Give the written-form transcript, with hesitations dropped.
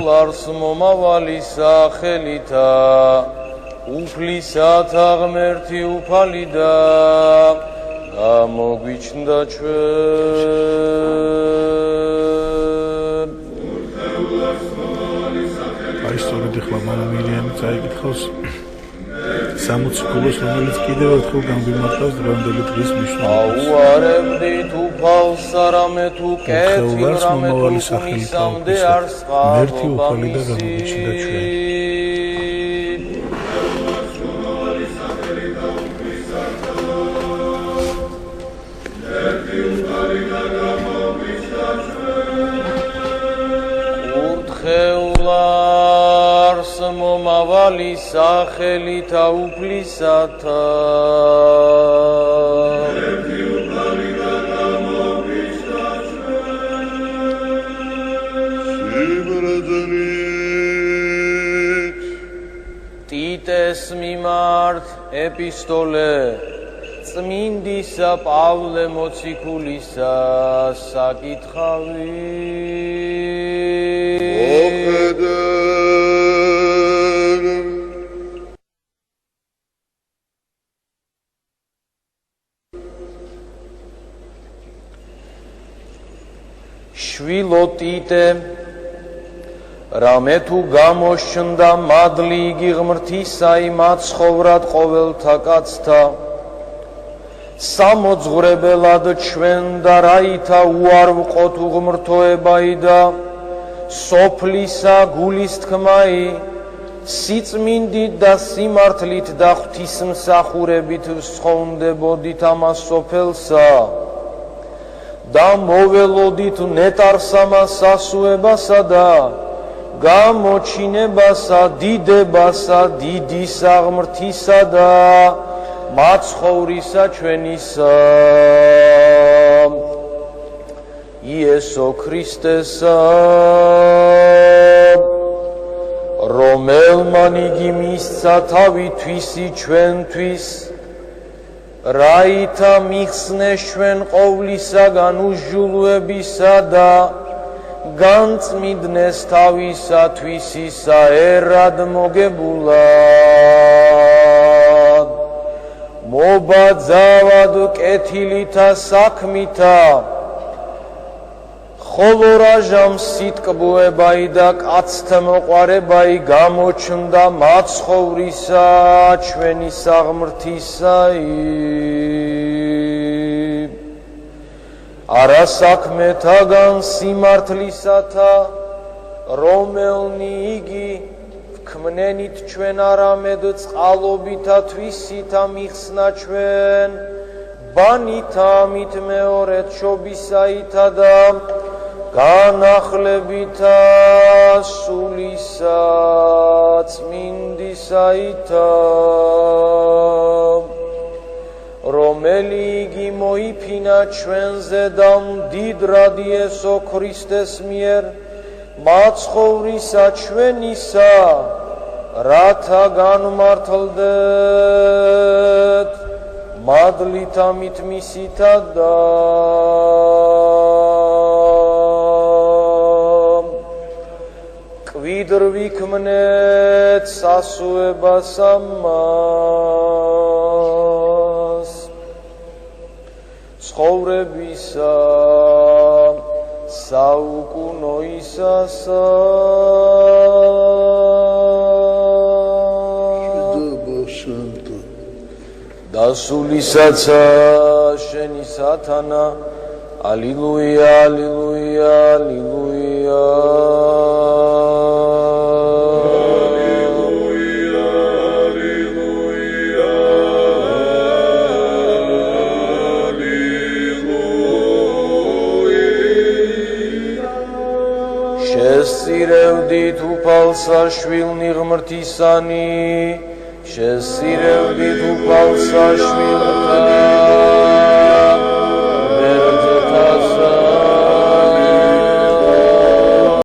ლარს მომავალი სახელითა უფლისათა ღმერთი უფალიდა გამოგვიჩნდა ჩვენ აი სწორედ ახლა მამა მირიანი წაიკითხავს 60 გულოს რომელიც კიდევ ერთხელ გამიმართავს დღევანდელი დღის მნიშვნელობას აუარებდით უფალს არამე თუ კეთილ რამე თუ მისამდე არ ღმერთი უფალიდა გამოგვიჩნდა ჩვენ ურთხევლარს მომავალი სახელითა უფლისათა ტიტეს მიმართ ეპისტოლე წმინდისა პავლე მოციქულისა საკითხავი შვილო ტიტე რამე თუ გამოშნდა მადლი იგი ღმრთისა იმაცხოვრად ყოველთა კაცთა სამოძღვრებელად ჩვენ და რაითა უარ ვყოთ უღმრთოებაი და სოფლისა გულის თქმაი სიწმინდით და სიმართლით და ღვთისმსახურებით ვსხოვნდებოდით ამას სოფელსა და მოველოდით ნეტარსამას სასუებასა და გამოჩინებასა დიდებასა დიდი საღმრთისა და მაცხოვრისა ჩვენისა იესო ქრისტესა რომელმან იგი მისცა თავი თვისი ჩვენთვის რაითა მიხსნეს ჩვენ ყოვლისაგან უსჯულოებისა და განწმიდნეს თავისათვის ისა ერად მოგებულად მობაძავად კეთილითა საქმითა ხოლო რაჟამ სიტკბოებაი და კაცთა მოყვარებაი გამოჩნდა მაცხოვრისა ჩვენი საღმრთისაი არასაქმეთაგან სიმართლისათა რომელნი იგი ვქმნენით ჩვენ არამედ წყალობითა თვისითა მიხსნა ჩვენ ბანითა მით მეორეთ შობისაითა და განახლებითა სულისა წმინდისაითა რომელი იგი მოიფინა ჩვენზე და მდიდრად იესო ქრისტეს მიერ მაცხოვრისა ჩვენისა რათა განმართლდეთ მადლითა მით მისითა და კვიდრ ვიქმნეთ სასუებას ამას ცხოვრებისა საუკუნოისასა დასულისაცა შენი სათანა ალილუია ალილუია ალილუია შესწირევდით უფალსა შვილნი ღმრთისანი შესწირევდით უფალსა შვილთა